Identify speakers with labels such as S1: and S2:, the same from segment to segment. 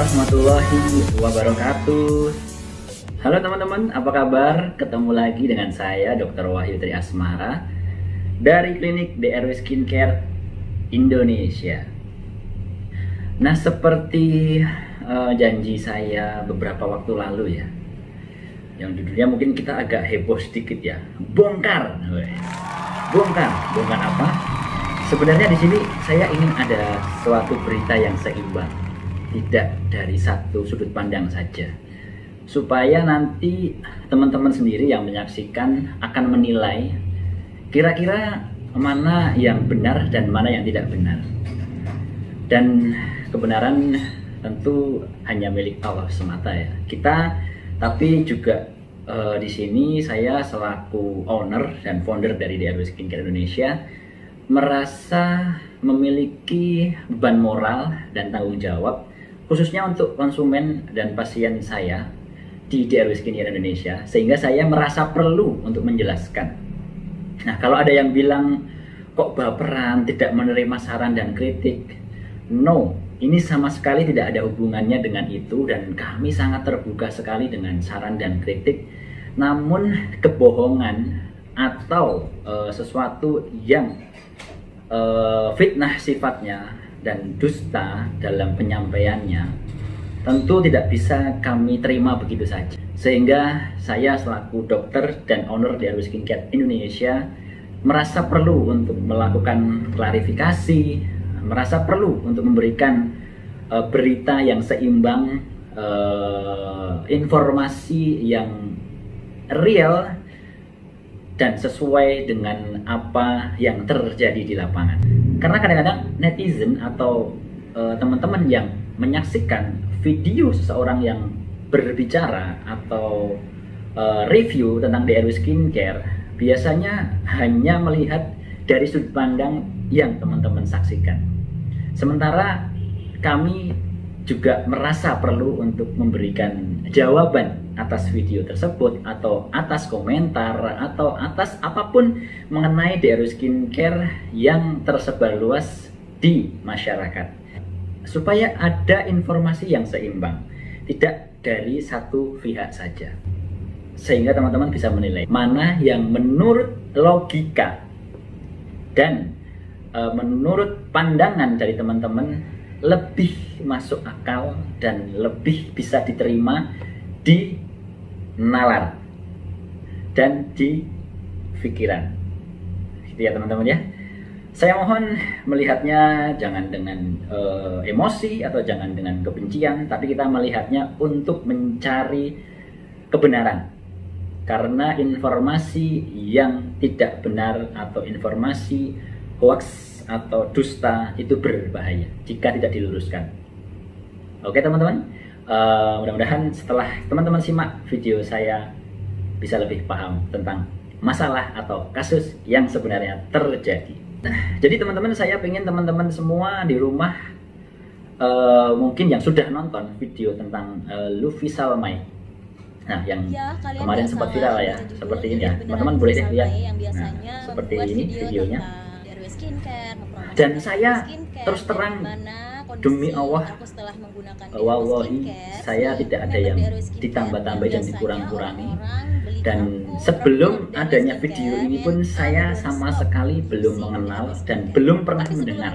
S1: warahmatullahi wabarakatuh. Halo teman-teman, apa kabar? Ketemu lagi dengan saya Dr. Wahyu Tri Asmara dari klinik DRW Skincare Indonesia. Nah, seperti janji saya beberapa waktu lalu ya, yang judulnya mungkin kita agak heboh sedikit ya, bongkar apa? Sebenarnya di sini saya ingin ada suatu berita yang seimbang, tidak dari satu sudut pandang saja, supaya nanti teman-teman sendiri yang menyaksikan akan menilai kira-kira mana yang benar dan mana yang tidak benar. Dan kebenaran tentu hanya milik Allah semata ya. Tapi juga di sini saya selaku owner dan founder dari DRW Skincare Indonesia merasa memiliki beban moral dan tanggung jawab khususnya untuk konsumen dan pasien saya di DRW Skincare Indonesia, sehingga saya merasa perlu untuk menjelaskan. Nah, kalau ada yang bilang kok baperan, tidak menerima saran dan kritik, no, ini sama sekali tidak ada hubungannya dengan itu, dan kami sangat terbuka sekali dengan saran dan kritik. Namun kebohongan atau sesuatu yang fitnah sifatnya dan dusta dalam penyampaiannya tentu tidak bisa kami terima begitu saja. Sehingga saya selaku dokter dan owner DRW Skincare Indonesia merasa perlu untuk melakukan klarifikasi, merasa perlu untuk memberikan berita yang seimbang, informasi yang real dan sesuai dengan apa yang terjadi di lapangan. Karena kadang-kadang netizen atau teman-teman yang menyaksikan video seseorang yang berbicara atau review tentang DRW Skincare biasanya hanya melihat dari sudut pandang yang teman-teman saksikan. Sementara kami juga merasa perlu untuk memberikan jawaban atas video tersebut, atau atas komentar, atau atas apapun mengenai DRW Skincare yang tersebar luas di masyarakat, supaya ada informasi yang seimbang, tidak dari satu pihak saja, sehingga teman-teman bisa menilai mana yang menurut logika dan menurut pandangan dari teman-teman lebih masuk akal dan lebih bisa diterima di nalar dan di pikiran, gitu ya teman-teman ya. Saya mohon melihatnya jangan dengan emosi atau jangan dengan kebencian, tapi kita melihatnya untuk mencari kebenaran. Karena informasi yang tidak benar atau informasi hoax atau dusta itu berbahaya jika tidak diluruskan. Oke teman-teman, mudah-mudahan setelah teman-teman simak video saya bisa lebih paham tentang masalah atau kasus yang sebenarnya terjadi. Nah, jadi teman-teman, saya ingin teman-teman semua di rumah mungkin yang sudah nonton video tentang Luffy Salmai, nah yang kemarin sempat viral ya, seperti ini ya, teman-teman boleh deh lihat. Nah, seperti ini videonya. Dan saya terus terang demi Allah, wallahi saya tidak ada yang ditambah-tambah dan dikurang-kurangi. Dan sebelum adanya video ini pun saya sama sekali belum mengenal dan belum pernah mendengar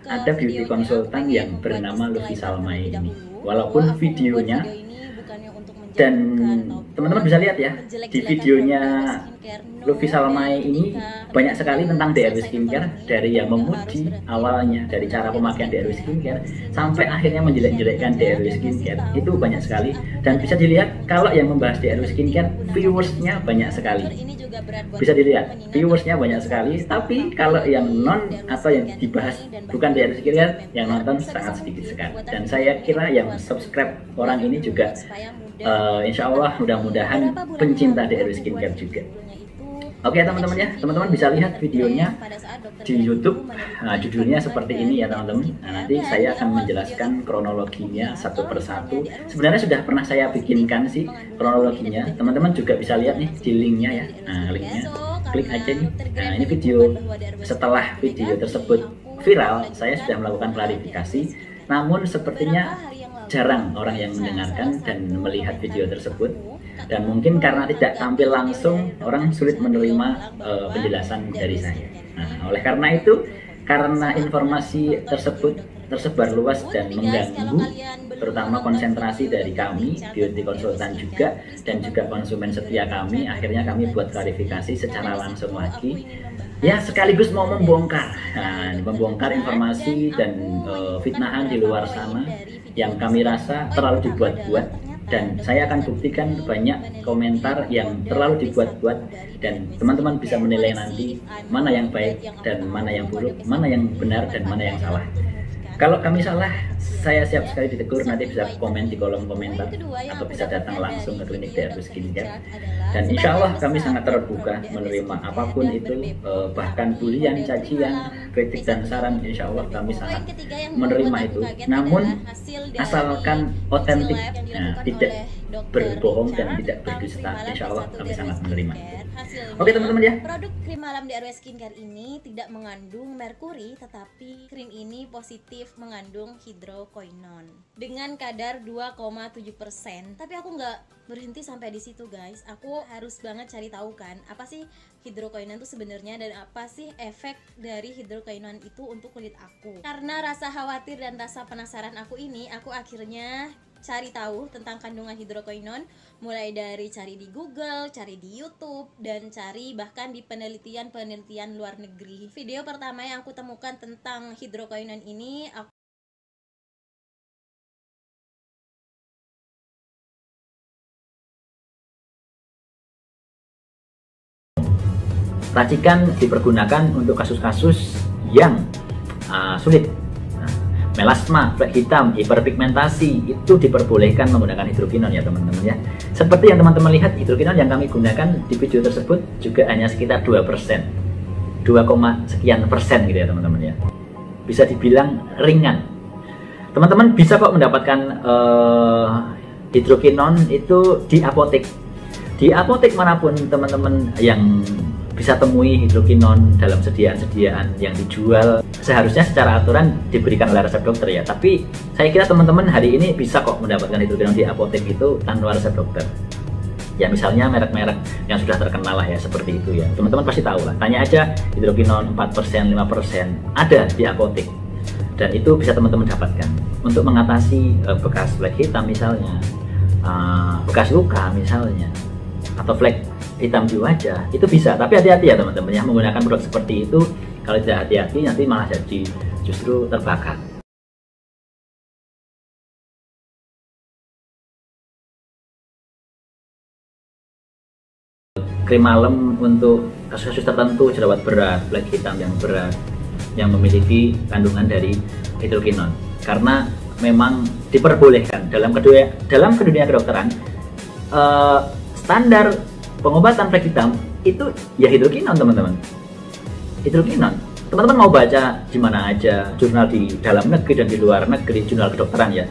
S1: ada beauty konsultan yang bernama Luffy Salmai ini. Walaupun videonya, dan teman-teman bisa lihat ya, di videonya Luffy Salmai ini banyak sekali tentang DRW Skincare, dari yang memuji awalnya, dari cara pemakaian DRW Skincare sampai akhirnya menjelek-jelekkan DRW Skincare, itu banyak sekali. Dan bisa dilihat kalau yang membahas DRW Skincare viewersnya banyak sekali, bisa dilihat viewersnya banyak sekali. Tapi kalau yang non atau yang dibahas bukan DRW Skincare, yang nonton sangat sedikit sekali. Dan saya kira yang subscribe orang ini juga insya Allah mudah-mudahan pencinta DRW Skincare juga. Oke teman-teman ya, teman-teman bisa lihat videonya di YouTube. Nah, judulnya seperti ini ya teman-teman. Nah, nanti saya akan menjelaskan kronologinya satu persatu. Sebenarnya sudah pernah saya bikinkan sih kronologinya. Teman-teman juga bisa lihat nih di linknya ya. Nah, linknya klik aja nih. Nah, ini video setelah video tersebut viral, saya sudah melakukan klarifikasi. Namun sepertinya jarang orang yang mendengarkan dan melihat video tersebut, dan mungkin karena tidak tampil langsung orang sulit menerima penjelasan dari saya. Nah, oleh karena itu, karena informasi tersebut tersebar luas dan mengganggu terutama konsentrasi dari kami beauty konsultan juga dan juga konsumen setia kami, akhirnya kami buat klarifikasi secara langsung lagi ya, sekaligus mau membongkar informasi dan fitnahan di luar sana yang kami rasa terlalu dibuat-buat, dan saya akan buktikan banyak komentar yang terlalu dibuat-buat, dan teman-teman bisa menilai nanti mana yang baik dan mana yang buruk, mana yang benar dan mana yang salah. Kalau kami salah, saya siap sekali ditegur, nanti bisa komen di kolom komentar atau bisa datang langsung ke klinik DRW Skincare. Dan insya Allah kami sangat terbuka menerima apapun itu, bahkan bulian, cacian, kritik dan saran, insya Allah kami sangat menerima itu. Namun asalkan otentik, tidak berbohong dan tidak berdusta, insya Allah kami sangat menerima. Oke teman-teman ya.
S2: Produk krim malam DRW Skincare ini tidak mengandung merkuri, tetapi krim ini positif mengandung hidroquinone dengan kadar 2,7%. Tapi aku nggak berhenti sampai di situ guys. Aku harus banget cari tahu kan apa sih hidroquinone itu sebenarnya dan apa sih efek dari hidroquinone itu untuk kulit aku. Karena rasa khawatir dan rasa penasaran aku ini, aku akhirnya cari tahu tentang kandungan hidroquinone, mulai dari cari di Google, cari di YouTube, dan cari bahkan di penelitian-penelitian luar negeri. Video pertama yang aku temukan tentang hidroquinone ini,
S1: racikan dipergunakan untuk kasus-kasus yang sulit. Melasma, flek hitam, hiperpigmentasi itu diperbolehkan menggunakan hidroquinone ya teman-teman ya. Seperti yang teman-teman lihat, hidroquinone yang kami gunakan di video tersebut juga hanya sekitar 2%, 2, sekian persen gitu ya teman-teman ya. Bisa dibilang ringan. Teman-teman bisa kok mendapatkan hidroquinone itu di apotek. Di apotek manapun teman-teman yang bisa temui hidroquinone dalam sediaan-sediaan yang dijual, seharusnya secara aturan diberikan oleh resep dokter ya. Tapi saya kira teman-teman hari ini bisa kok mendapatkan hidroquinone di apotek itu tanpa resep dokter. Ya misalnya merek-merek yang sudah terkenal lah ya, seperti itu ya. Teman-teman pasti tahu lah. Tanya aja hidroquinone 4%, 5% ada di apotek. Dan itu bisa teman-teman dapatkan untuk mengatasi bekas flek hitam misalnya, bekas luka misalnya, atau flek hitam di wajah, itu bisa. Tapi hati-hati ya teman-teman ya, menggunakan produk seperti itu kalau tidak hati-hati nanti malah jadi justru terbakar. Krim malam untuk kasus-kasus tertentu, jerawat berat, flek hitam yang berat, yang memiliki kandungan dari hidroquinone, karena memang diperbolehkan dalam kedunia kedokteran. Standar pengobatan flek hitam itu ya hidroquinone teman-teman. Hidroquinone. Teman-teman mau baca di mana aja, jurnal di dalam negeri dan di luar negeri, jurnal kedokteran ya.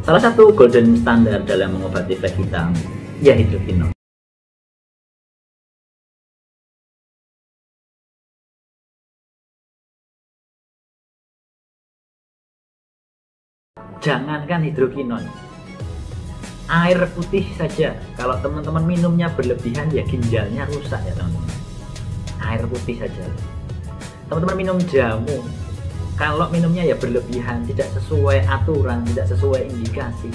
S1: Salah satu golden standar dalam mengobati flek hitam ya hidroquinone. Jangankan hidroquinone, air putih saja kalau teman-teman minumnya berlebihan ya ginjalnya rusak ya teman-teman. Air putih saja. Teman-teman minum jamu, kalau minumnya ya berlebihan, tidak sesuai aturan, tidak sesuai indikasi,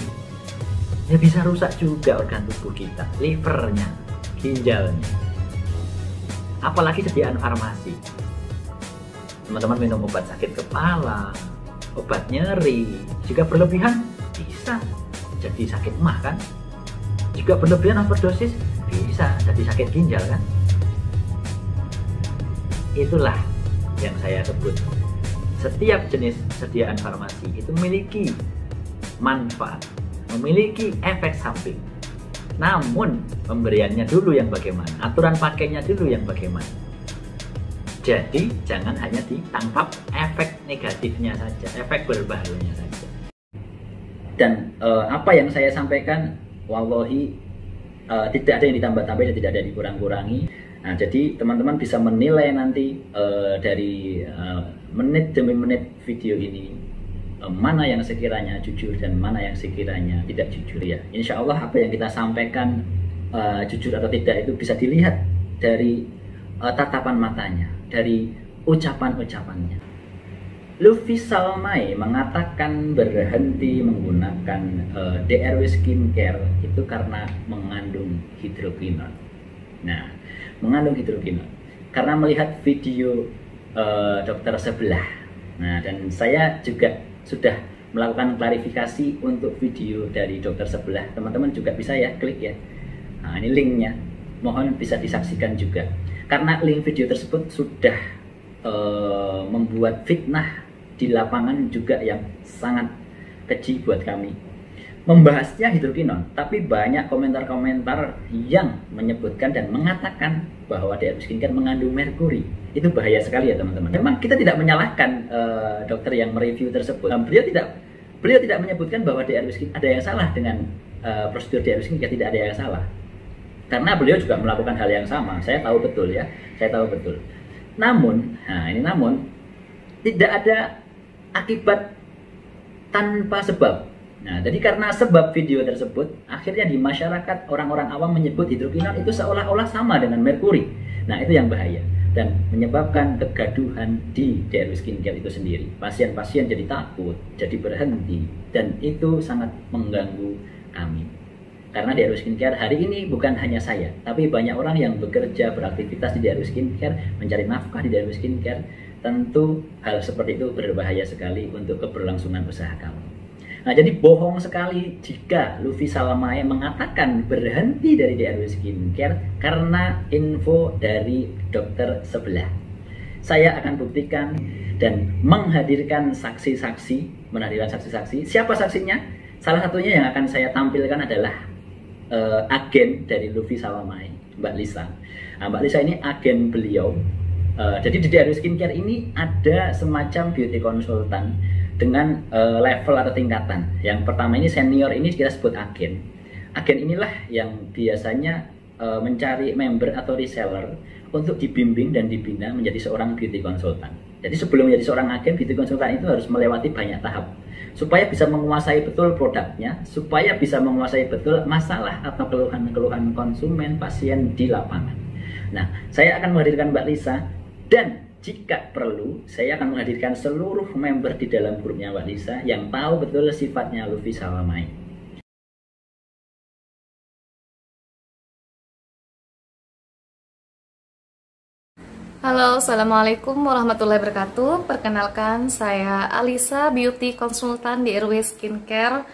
S1: ya bisa rusak juga organ tubuh kita, livernya, ginjalnya. Apalagi sediaan farmasi. Teman-teman minum obat sakit kepala, obat nyeri, jika berlebihan bisa jadi sakit mah kan. Jika berlebihan overdosis bisa jadi sakit ginjal kan. Itulah yang saya sebut, setiap jenis sediaan farmasi itu memiliki manfaat, memiliki efek samping. Namun pemberiannya dulu yang bagaimana, aturan pakainya dulu yang bagaimana. Jadi jangan hanya ditangkap efek negatifnya saja, efek berbahayanya saja. Dan apa yang saya sampaikan, wallahi tidak ada yang ditambah-tambah dan tidak ada yang dikurang-kurangi. Nah, jadi teman-teman bisa menilai nanti dari menit demi menit video ini, mana yang sekiranya jujur dan mana yang sekiranya tidak jujur ya. Insya Allah apa yang kita sampaikan jujur atau tidak itu bisa dilihat dari tatapan matanya, dari ucapan-ucapannya. Luffy Salmai mengatakan berhenti menggunakan DRW skincare itu karena mengandung hidroquinone. Nah, mengandung hidroquinone karena melihat video dokter sebelah. Nah, dan saya juga sudah melakukan klarifikasi untuk video dari dokter sebelah. Teman-teman juga bisa ya klik ya. Nah, ini linknya. Mohon bisa disaksikan juga. Karena link video tersebut sudah membuat fitnah di lapangan juga yang sangat keji buat kami. Membahasnya hidroquinone, tapi banyak komentar-komentar yang menyebutkan dan mengatakan bahwa DRW skincare mengandung merkuri. Itu bahaya sekali ya teman-teman. Memang kita tidak menyalahkan dokter yang mereview tersebut. Beliau tidak menyebutkan bahwa DRW skincare ada yang salah dengan prosedur DRW skincare, tidak ada yang salah. Karena beliau juga melakukan hal yang sama. Saya tahu betul ya, saya tahu betul. Namun, tidak ada akibat tanpa sebab. Nah, jadi karena sebab video tersebut, akhirnya di masyarakat orang-orang awam menyebut hidroquinone itu seolah-olah sama dengan merkuri. Nah, itu yang bahaya dan menyebabkan kegaduhan di DRW skincare itu sendiri. Pasien-pasien jadi takut, jadi berhenti, dan itu sangat mengganggu kami. Karena DRW skincare hari ini bukan hanya saya, tapi banyak orang yang bekerja, beraktivitas di DRW skincare, mencari nafkah di DRW skincare. Tentu hal seperti itu berbahaya sekali untuk keberlangsungan usaha kamu. Nah, jadi bohong sekali jika Luffy Salmai mengatakan berhenti dari DRW skincare karena info dari dokter sebelah. Saya akan buktikan dan menghadirkan saksi-saksi, Siapa saksinya? Salah satunya yang akan saya tampilkan adalah agen dari Luffy Salmai, Mbak Lisa. Nah, Mbak Lisa ini agen beliau. Jadi di DRW skincare ini ada semacam beauty consultant dengan level atau tingkatan. Yang pertama ini senior, ini kita sebut agen. Agen inilah yang biasanya mencari member atau reseller untuk dibimbing dan dibina menjadi seorang beauty consultant. Jadi sebelum menjadi seorang agen, beauty consultant itu harus melewati banyak tahap supaya bisa menguasai betul produknya, supaya bisa menguasai betul masalah atau keluhan-keluhan konsumen pasien di lapangan. Nah, saya akan menghadirkan Mbak Lisa. Dan jika perlu, saya akan menghadirkan seluruh member di dalam grupnya Mbak Lisa yang tahu betul sifatnya Luffy Salmai.
S3: Halo, assalamualaikum warahmatullahi wabarakatuh. Perkenalkan, saya Alisa, beauty konsultan di DRW Skincare,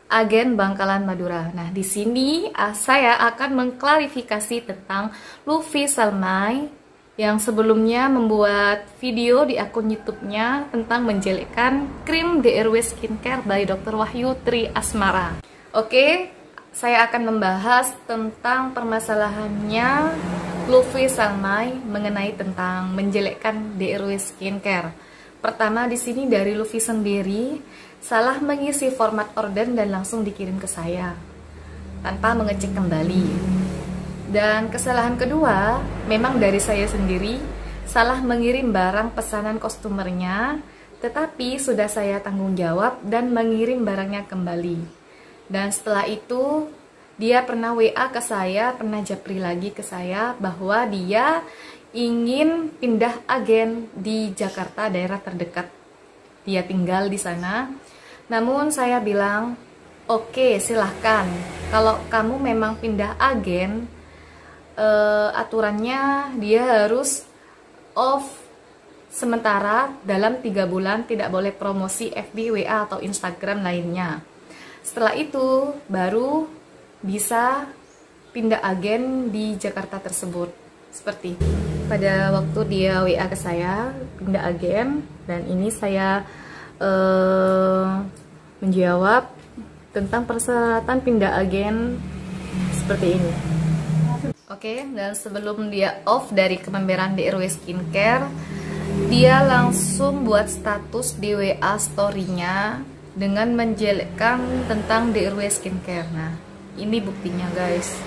S3: agen Bangkalan Madura. Nah, di sini saya akan mengklarifikasi tentang Luffy Salmai yang sebelumnya membuat video di akun YouTube-nya tentang menjelekkan krim DRW Skincare by Dr. Wahyu Tri Asmara. Oke, saya akan membahas tentang permasalahannya Luffy Salmai mengenai tentang menjelekkan DRW Skincare. Pertama, di sini dari Luffy sendiri salah mengisi format order dan langsung dikirim ke saya tanpa mengecek kembali. Dan kesalahan kedua, memang dari saya sendiri salah mengirim barang pesanan customernya, tetapi sudah saya tanggung jawab dan mengirim barangnya kembali. Dan setelah itu, dia pernah WA ke saya, pernah japri lagi ke saya bahwa dia ingin pindah agen di Jakarta, daerah terdekat. Dia tinggal di sana. Namun saya bilang, oke, silahkan. Kalau kamu memang pindah agen, aturannya dia harus off sementara dalam 3 bulan, tidak boleh promosi FB, WA atau Instagram lainnya. Setelah itu baru bisa pindah agen di Jakarta tersebut. Seperti itu. Pada waktu dia WA ke saya pindah agen, dan ini saya menjawab tentang persyaratan pindah agen seperti ini. Oke, dan sebelum dia off dari kememberan DRW Skincare, dia langsung buat status di WA story-nya dengan menjelekkan tentang DRW Skincare. Nah, ini buktinya guys.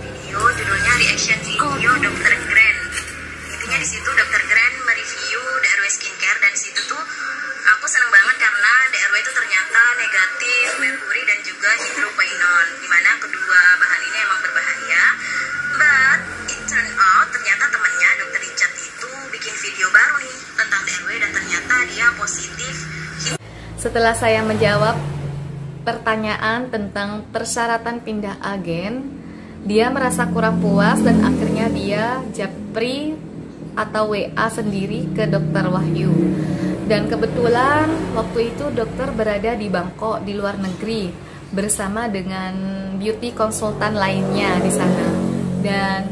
S4: Video judulnya reaction video Dr. Grand. Intinya di situ Dr. Grand mereview DRW Skincare, dan di situ tuh aku senang
S3: Setelah saya menjawab pertanyaan tentang persyaratan pindah agen, dia merasa kurang puas dan akhirnya dia japri atau WA sendiri ke Dokter Wahyu. Dan kebetulan waktu itu dokter berada di Bangkok di luar negeri bersama dengan beauty konsultan lainnya di sana. Dan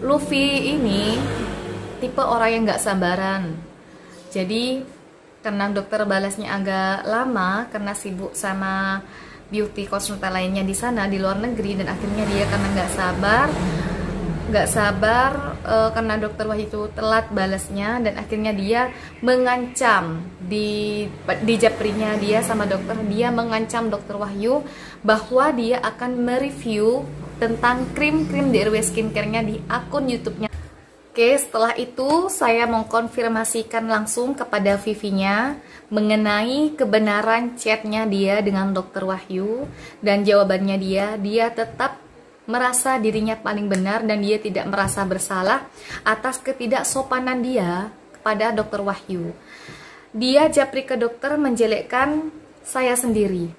S3: Luffy ini tipe orang yang gak sabaran. Jadi karena dokter balasnya agak lama karena sibuk sama beauty konsultan lainnya di sana di luar negeri, dan akhirnya dia karena nggak sabar karena dokter Wahyu itu telat balasnya, dan akhirnya dia mengancam di japrinya dia sama dokter, dia mengancam dokter Wahyu bahwa dia akan mereview tentang krim-krim DRW Skincare-nya di akun YouTube-nya. Oke, setelah itu saya mengkonfirmasikan langsung kepada Vivinya mengenai kebenaran chatnya dia dengan dokter Wahyu, dan jawabannya dia tetap merasa dirinya paling benar dan dia tidak merasa bersalah atas ketidaksopanan dia kepada dokter Wahyu. Dia japri ke dokter menjelekkan saya sendiri.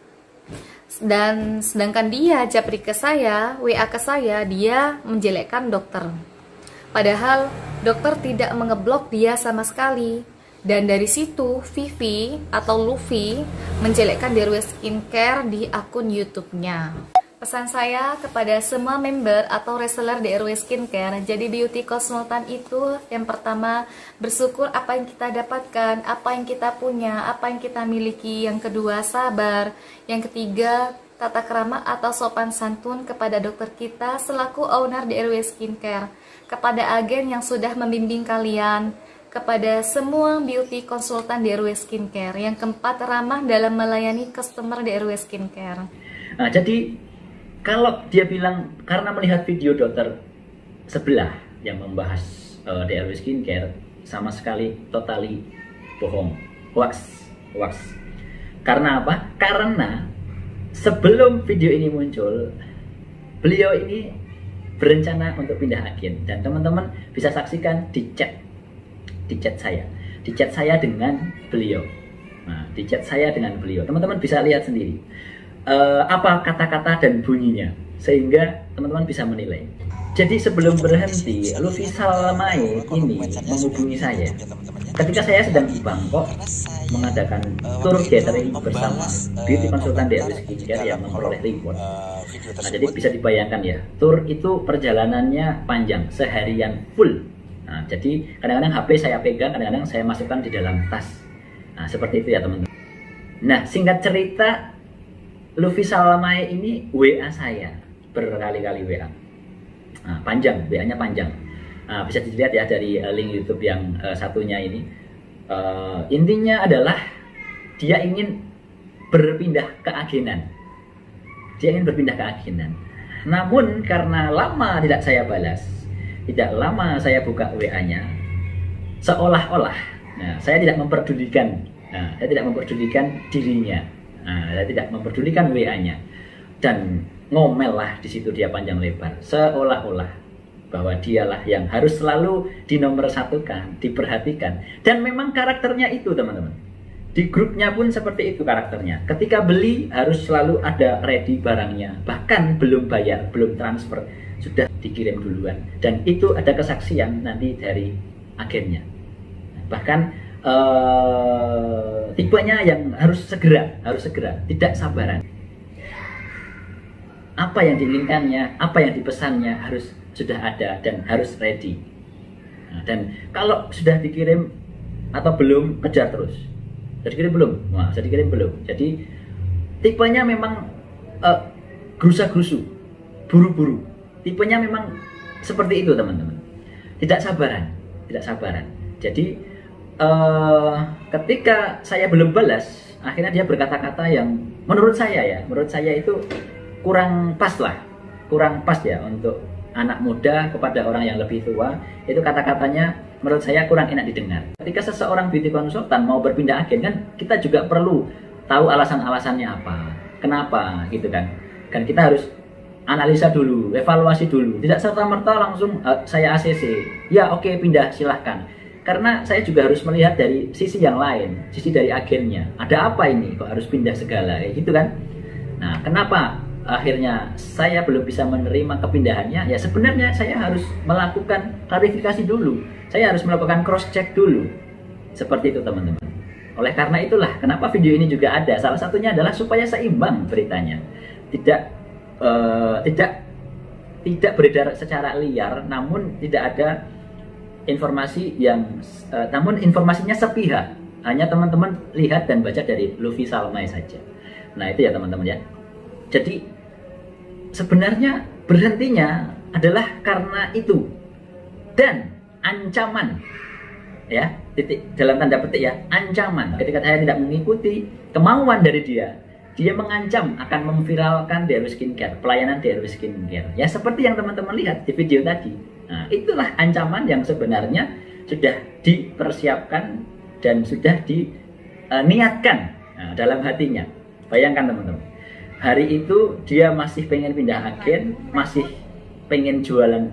S3: Dan sedangkan dia japri ke saya, WA ke saya, dia menjelekkan dokter. Padahal dokter tidak mengeblok dia sama sekali. Dan dari situ Vivi atau Luffy menjelekkan DRW Skincare di akun YouTube-nya. Pesan saya kepada semua member atau reseller DRW Skincare, jadi beauty konsultan itu yang pertama bersyukur apa yang kita dapatkan, apa yang kita punya, apa yang kita miliki. Yang kedua sabar. Yang ketiga tata krama atau sopan santun kepada dokter kita selaku owner DRW Skincare, kepada agen yang sudah membimbing kalian, kepada semua beauty konsultan DRW Skincare. Yang keempat ramah dalam melayani customer DRW Skincare.
S1: Nah, jadi kalau dia bilang karena melihat video dokter sebelah yang membahas DRW Skincare, sama sekali totally bohong, hoax. Karena apa? Karena sebelum video ini muncul, beliau ini berencana untuk pindah agen, dan teman-teman bisa saksikan di chat saya dengan beliau. Nah, di chat saya dengan beliau, teman-teman bisa lihat sendiri apa kata-kata dan bunyinya, sehingga teman-teman bisa menilai. Jadi sebelum berhenti, Luffy Salamae ini menghubungi saya ketika saya sedang di Bangkok mengadakan tour gathering bersama beauty konsultan DRW Skincare yang memperoleh reward. Nah, jadi bisa dibayangkan ya, tour itu perjalanannya panjang, seharian full. Nah, jadi kadang-kadang HP saya pegang, kadang-kadang saya masukkan di dalam tas. Nah, seperti itu ya teman-teman. Nah, singkat cerita, Luffy Salamae ini WA saya berkali-kali WA. Nah, panjang, WA-nya panjang. Nah, bisa dilihat ya dari link YouTube yang satunya ini. Intinya adalah dia ingin berpindah ke agenan. Namun karena lama tidak saya balas, tidak lama saya buka WA-nya, seolah-olah saya tidak memperdulikan. Saya tidak memperdulikan dirinya. Saya tidak memperdulikan WA-nya, dan ngomel lah di situ dia panjang lebar, seolah-olah bahwa dialah yang harus selalu dinomorsatukan, diperhatikan. Dan memang karakternya itu teman-teman. Di grupnya pun seperti itu karakternya. Ketika beli harus selalu ada ready barangnya, bahkan belum bayar, belum transfer, sudah dikirim duluan. Dan itu ada kesaksian nanti dari agennya. Bahkan tipenya yang harus segera, tidak sabaran. Apa yang diinginkannya, apa yang dipesannya harus sudah ada dan harus ready. Nah, dan kalau sudah dikirim atau belum, kejar terus. Sudah dikirim belum? Nah, sudah dikirim belum. Jadi tipenya memang gerusa-gerusu, buru-buru. Tipenya memang seperti itu teman-teman. Tidak sabaran. Jadi ketika saya belum balas, akhirnya dia berkata-kata yang menurut saya itu kurang pas ya untuk anak muda kepada orang yang lebih tua. Itu kata-katanya menurut saya kurang enak didengar. Ketika seseorang beauty konsultan mau berpindah agen, kan kita juga perlu tahu alasan-alasannya apa, kenapa gitu kan. Kan kita harus analisa dulu, evaluasi dulu, tidak serta-merta langsung saya ACC, ya oke, pindah silahkan. Karena saya juga harus melihat dari sisi yang lain, sisi dari agennya. Ada apa ini kok harus pindah segala, kayak gitu kan? Nah, kenapa akhirnya saya belum bisa menerima kepindahannya? Ya sebenarnya saya harus melakukan klarifikasi dulu. Saya harus melakukan cross check dulu. Seperti itu teman-teman. Oleh karena itulah kenapa video ini juga ada. Salah satunya adalah supaya seimbang beritanya. Tidak beredar secara liar, namun tidak ada informasi yang namun informasinya sepihak. Hanya teman-teman lihat dan baca dari Luffy Salmai saja. Nah, itu ya teman-teman ya. Jadi sebenarnya berhentinya adalah karena itu. Dan ancaman, ya, titik dalam tanda petik ya, ancaman. Ketika saya tidak mengikuti kemauan dari dia mengancam akan memviralkan DRW Skincare, pelayanan DRW Skincare. Ya seperti yang teman-teman lihat di video tadi. Nah, itulah ancaman yang sebenarnya sudah dipersiapkan dan sudah diniatkan dalam hatinya. Bayangkan teman-teman, hari itu dia masih pengen pindah agen, masih pengen jualan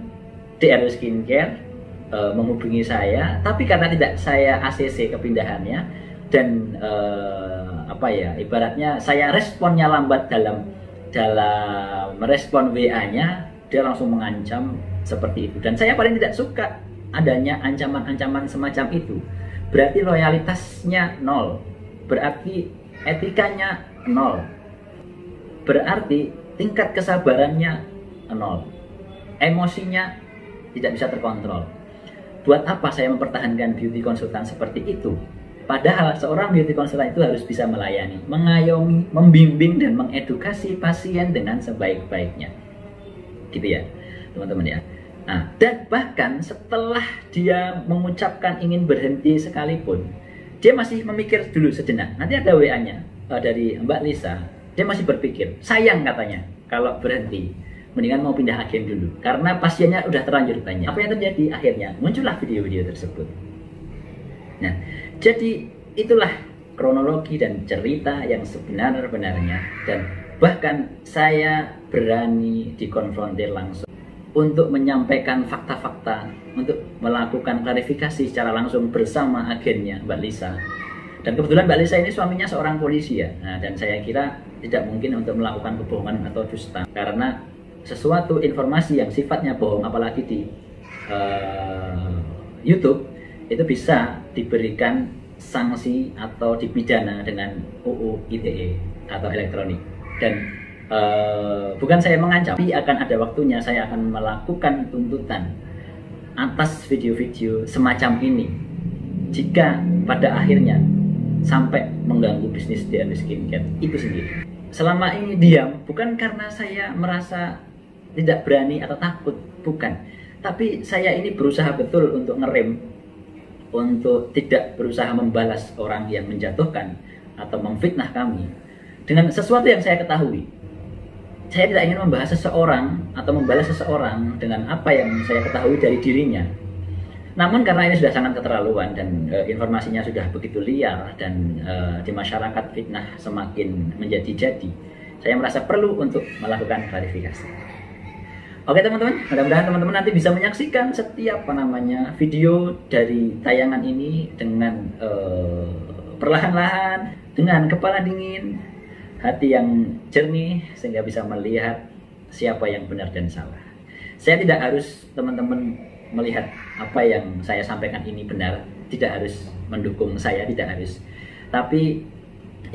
S1: DRW Skincare, menghubungi saya, tapi karena tidak saya ACC kepindahannya dan ibaratnya saya responnya lambat dalam merespon WA-nya, dia langsung mengancam seperti itu. Dan saya paling tidak suka adanya ancaman-ancaman semacam itu. Berarti loyalitasnya nol, berarti etikanya nol, berarti tingkat kesabarannya nol, emosinya tidak bisa terkontrol. Buat apa saya mempertahankan beauty konsultan seperti itu? Padahal seorang beauty konsultan itu harus bisa melayani, mengayomi, membimbing, dan mengedukasi pasien dengan sebaik-baiknya. Gitu ya, teman-teman ya. Nah, dan bahkan setelah dia mengucapkan ingin berhenti sekalipun, dia masih memikir dulu sejenak. Nanti ada WA-nya dari Mbak Lisa, dia masih berpikir, sayang katanya, kalau berhenti, mendingan mau pindah agen dulu. Karena pasiennya udah terlanjur banyak. Apa yang terjadi? Akhirnya muncullah video-video tersebut. Nah, jadi itulah kronologi dan cerita yang sebenar-benarnya, dan bahkan saya berani dikonfrontir langsung untuk menyampaikan fakta-fakta, untuk melakukan klarifikasi secara langsung bersama agennya Mbak Lisa. Dan kebetulan Mbak Lisa ini suaminya seorang polisi ya. Nah, dan saya kira tidak mungkin untuk melakukan kebohongan atau dusta, karena sesuatu informasi yang sifatnya bohong, apalagi di YouTube, itu bisa diberikan sanksi atau dipidana dengan UU ITE atau elektronik. Dan bukan saya mengancam, tapi akan ada waktunya saya akan melakukan tuntutan atas video-video semacam ini jika pada akhirnya sampai mengganggu bisnis DRW Skincare itu sendiri. Selama ini diam bukan karena saya merasa tidak berani atau takut, bukan, tapi saya ini berusaha betul untuk ngerem, untuk tidak berusaha membalas orang yang menjatuhkan atau memfitnah kami dengan sesuatu yang saya ketahui. Saya tidak ingin membahas seseorang atau membalas seseorang dengan apa yang saya ketahui dari dirinya. Namun karena ini sudah sangat keterlaluan dan informasinya sudah begitu liar dan di masyarakat fitnah semakin menjadi-jadi, saya merasa perlu untuk melakukan klarifikasi. Oke teman-teman, mudah-mudahan teman-teman nanti bisa menyaksikan setiap video dari tayangan ini dengan perlahan-lahan, dengan kepala dingin, hati yang jernih, sehingga bisa melihat siapa yang benar dan salah. Saya tidak harus teman-teman melihat apa yang saya sampaikan ini benar, tidak harus mendukung saya, tidak harus. Tapi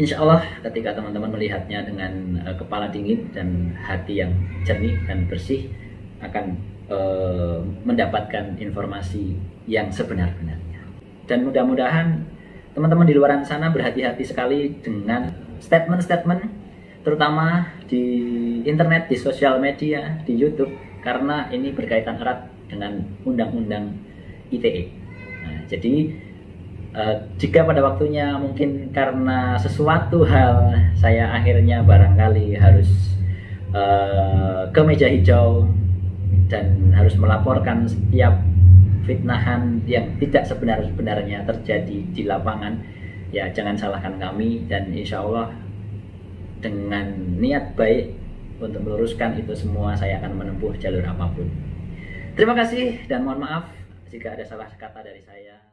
S1: insya Allah ketika teman-teman melihatnya dengan kepala dingin dan hati yang jernih dan bersih, akan mendapatkan informasi yang sebenar-benarnya. Dan mudah-mudahan teman-teman di luar sana berhati-hati sekali dengan statement-statement, terutama di internet, di sosial media, di YouTube, karena ini berkaitan erat dengan undang-undang ITE. Nah, jadi jika pada waktunya mungkin karena sesuatu hal saya akhirnya barangkali harus ke meja hijau dan harus melaporkan setiap fitnahan yang tidak sebenar-benarnya terjadi di lapangan, ya jangan salahkan kami, dan insya Allah dengan niat baik untuk meluruskan itu semua saya akan menempuh jalur apapun. Terima kasih dan mohon maaf jika ada salah kata dari saya.